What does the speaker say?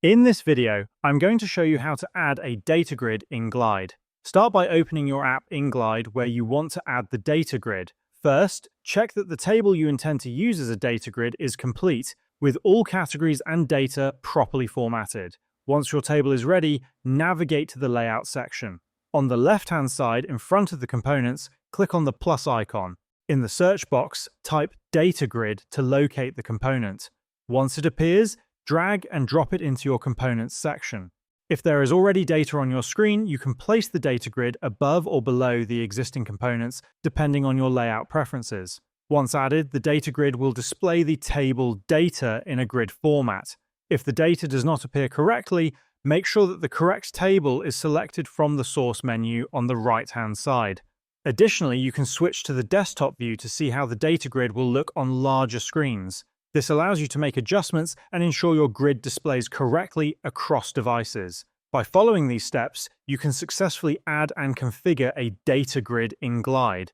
In this video, I'm going to show you how to add a data grid in Glide. Start by opening your app in Glide where you want to add the data grid. First, check that the table you intend to use as a data grid is complete, with all categories and data properly formatted. Once your table is ready, navigate to the Layout section. On the left-hand side, in front of the components, click on the plus icon. In the search box, type Data Grid to locate the component. Once it appears, drag and drop it into your Components section. If there is already data on your screen, you can place the data grid above or below the existing components, depending on your layout preferences. Once added, the data grid will display the table data in a grid format. If the data does not appear correctly, make sure that the correct table is selected from the source menu on the right-hand side. Additionally, you can switch to the desktop view to see how the data grid will look on larger screens. This allows you to make adjustments and ensure your grid displays correctly across devices. By following these steps, you can successfully add and configure a data grid in Glide.